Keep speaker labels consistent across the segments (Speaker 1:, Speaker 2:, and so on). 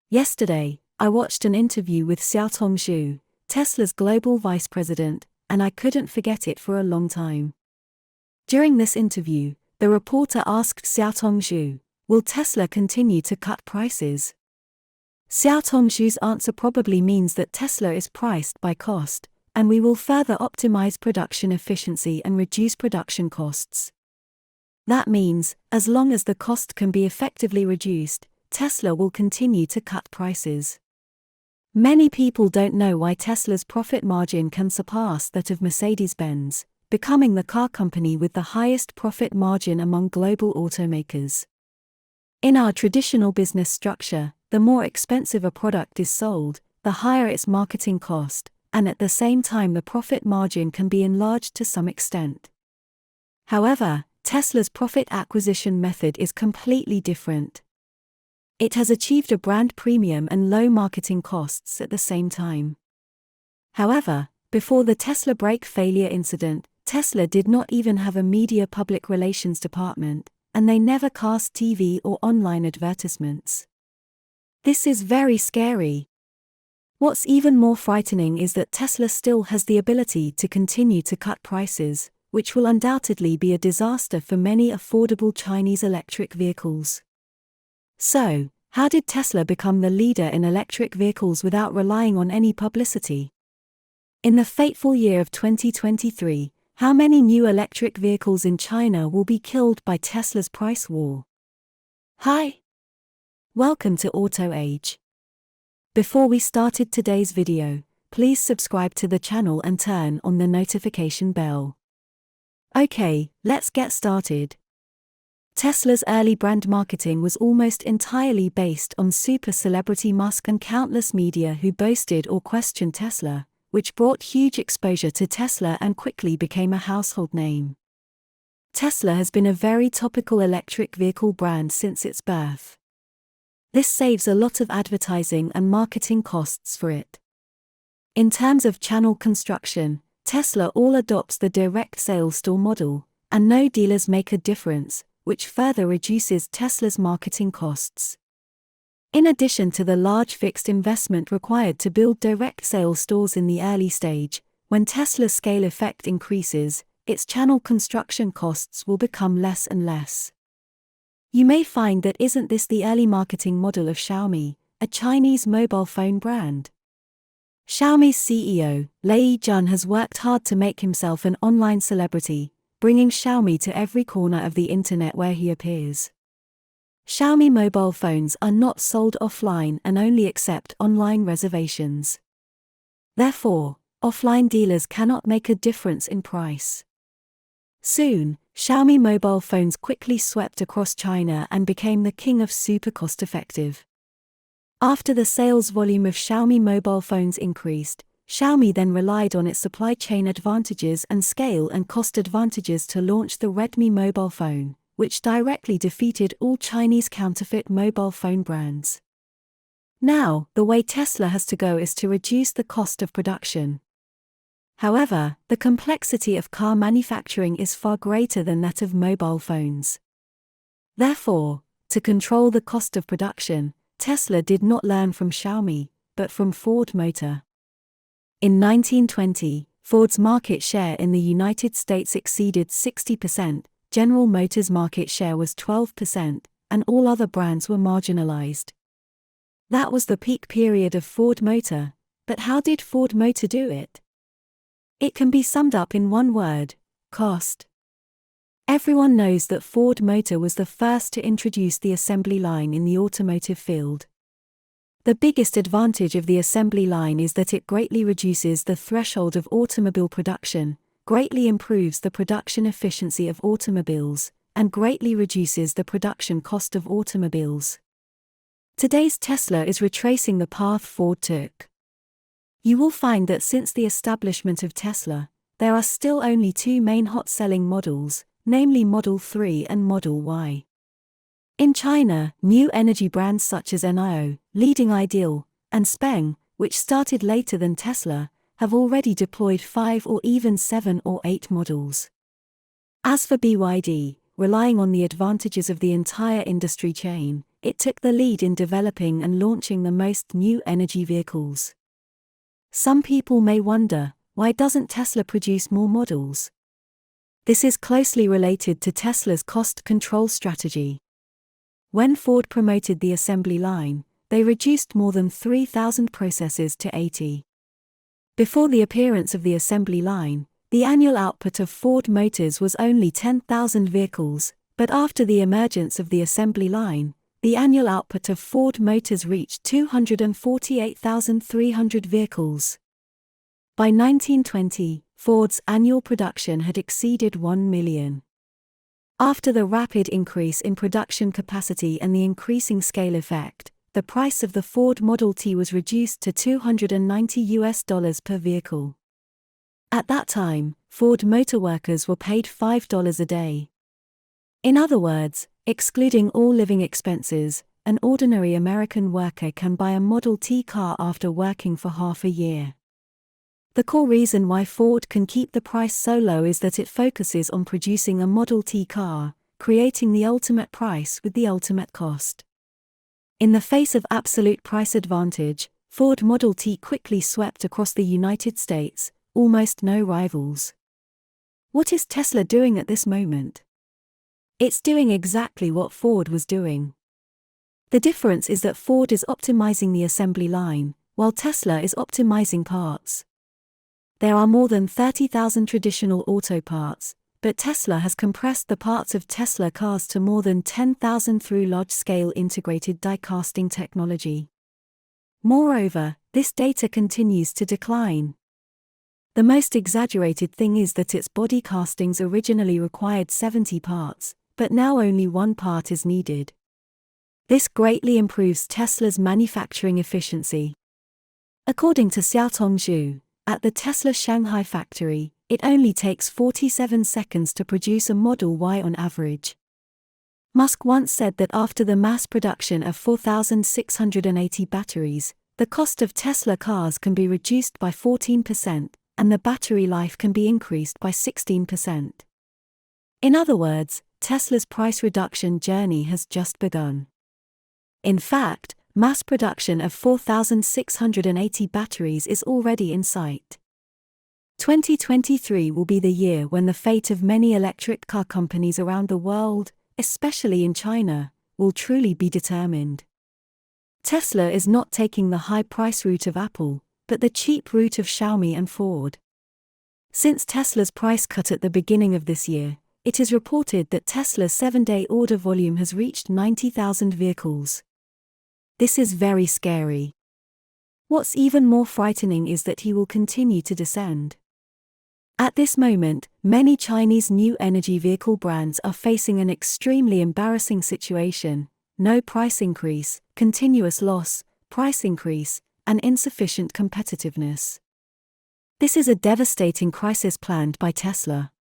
Speaker 1: Yesterday, I watched an interview with Xiaotong Zhu, Tesla's global vice president, and I couldn't forget it for a long time. During this interview, the reporter asked Xiaotong Zhu, "Will Tesla continue to cut prices?" Xiaotong Zhu's answer probably means that Tesla is priced by cost, and we will further optimize production efficiency and reduce production costs. That means, as long as the cost can be effectively reduced, Tesla will continue to cut prices. Many people don't know why Tesla's profit margin can surpass that of Mercedes-Benz, becoming the car company with the highest profit margin among global automakers. In our traditional business structure, the more expensive a product is sold, the higher its marketing cost, and at the same time the profit margin can be enlarged to some extent. However, Tesla's profit acquisition method is completely different. It has achieved a brand premium and low marketing costs at the same time. However, before the Tesla brake failure incident, Tesla did not even have a media public relations department, and they never cast TV or online advertisements. This is very scary. What's even more frightening is that Tesla still has the ability to continue to cut prices, which will undoubtedly be a disaster for many affordable Chinese electric vehicles. So, how did Tesla become the leader in electric vehicles without relying on any publicity? In the fateful year of 2023, how many new electric vehicles in China will be killed by Tesla's price war? Hi! Welcome to Auto Age. Before we started today's video, please subscribe to the channel and turn on the notification bell. Okay, let's get started. Tesla's early brand marketing was almost entirely based on super celebrity Musk and countless media who boasted or questioned Tesla, which brought huge exposure to Tesla and quickly became a household name. Tesla has been a very topical electric vehicle brand since its birth. This saves a lot of advertising and marketing costs for it. In terms of channel construction, Tesla all adopts the direct sales store model, and no dealers make a difference, which further reduces Tesla's marketing costs. In addition to the large fixed investment required to build direct sales stores in the early stage, when Tesla's scale effect increases, its channel construction costs will become less and less. You may find that isn't this the early marketing model of Xiaomi, a Chinese mobile phone brand? Xiaomi's CEO, Lei Jun, has worked hard to make himself an online celebrity, bringing Xiaomi to every corner of the internet where he appears. Xiaomi mobile phones are not sold offline and only accept online reservations. Therefore, offline dealers cannot make a difference in price. Soon, Xiaomi mobile phones quickly swept across China and became the king of super cost-effective. After the sales volume of Xiaomi mobile phones increased, Xiaomi then relied on its supply chain advantages and scale and cost advantages to launch the Redmi mobile phone, which directly defeated all Chinese counterfeit mobile phone brands. Now, the way Tesla has to go is to reduce the cost of production. However, the complexity of car manufacturing is far greater than that of mobile phones. Therefore, to control the cost of production, Tesla did not learn from Xiaomi, but from Ford Motor. In 1920, Ford's market share in the United States exceeded 60%, General Motors' market share was 12%, and all other brands were marginalized. That was the peak period of Ford Motor, but how did Ford Motor do it? It can be summed up in one word: cost. Everyone knows that Ford Motor was the first to introduce the assembly line in the automotive field. The biggest advantage of the assembly line is that it greatly reduces the threshold of automobile production, greatly improves the production efficiency of automobiles, and greatly reduces the production cost of automobiles. Today's Tesla is retracing the path Ford took. You will find that since the establishment of Tesla, there are still only two main hot-selling models, namely Model 3 and Model Y. In China, new energy brands such as NIO, Leading Ideal, and Speng, which started later than Tesla, have already deployed 5 or even 7 or 8 models. As for BYD, relying on the advantages of the entire industry chain, it took the lead in developing and launching the most new energy vehicles. Some people may wonder, why doesn't Tesla produce more models? This is closely related to Tesla's cost control strategy. When Ford promoted the assembly line, they reduced more than 3,000 processes to 80. Before the appearance of the assembly line, the annual output of Ford Motors was only 10,000 vehicles, but after the emergence of the assembly line, the annual output of Ford Motors reached 248,300 vehicles. By 1920, Ford's annual production had exceeded 1 million. After the rapid increase in production capacity and the increasing scale effect, the price of the Ford Model T was reduced to $290 per vehicle. At that time, Ford Motor workers were paid $5 a day. In other words, excluding all living expenses, an ordinary American worker can buy a Model T car after working for half a year. The core reason why Ford can keep the price so low is that it focuses on producing a Model T car, creating the ultimate price with the ultimate cost. In the face of absolute price advantage, Ford Model T quickly swept across the United States, almost no rivals. What is Tesla doing at this moment? It's doing exactly what Ford was doing. The difference is that Ford is optimizing the assembly line, while Tesla is optimizing parts. There are more than 30,000 traditional auto parts, but Tesla has compressed the parts of Tesla cars to more than 10,000 through large-scale integrated die-casting technology. Moreover, this data continues to decline. The most exaggerated thing is that its body castings originally required 70 parts, but now only one part is needed. This greatly improves Tesla's manufacturing efficiency. According to Xiaotong Zhu, at the Tesla Shanghai factory, it only takes 47 seconds to produce a Model Y on average. Musk once said that after the mass production of 4,680 batteries, the cost of Tesla cars can be reduced by 14%, and the battery life can be increased by 16%. In other words, Tesla's price reduction journey has just begun. In fact, mass production of 4,680 batteries is already in sight. 2023 will be the year when the fate of many electric car companies around the world, especially in China, will truly be determined. Tesla is not taking the high-price route of Apple, but the cheap route of Xiaomi and Ford. Since Tesla's price cut at the beginning of this year, it is reported that Tesla's 7-day order volume has reached 90,000 vehicles. This is very scary. What's even more frightening is that he will continue to descend. At this moment, many Chinese new energy vehicle brands are facing an extremely embarrassing situation: no price increase, continuous loss, price increase, and insufficient competitiveness. This is a devastating crisis planned by Tesla.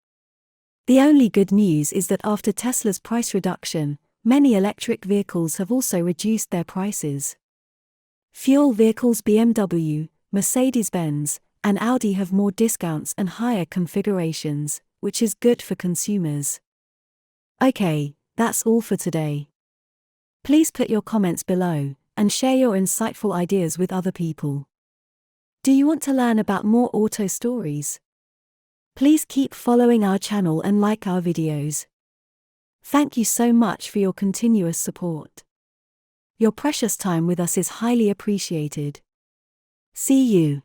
Speaker 1: The only good news is that after Tesla's price reduction, many electric vehicles have also reduced their prices. Fuel vehicles BMW, Mercedes-Benz, and Audi have more discounts and higher configurations, which is good for consumers. Okay, that's all for today. Please put your comments below, and share your insightful ideas with other people. Do you want to learn about more auto stories? Please keep following our channel and like our videos. Thank you so much for your continuous support. Your precious time with us is highly appreciated. See you.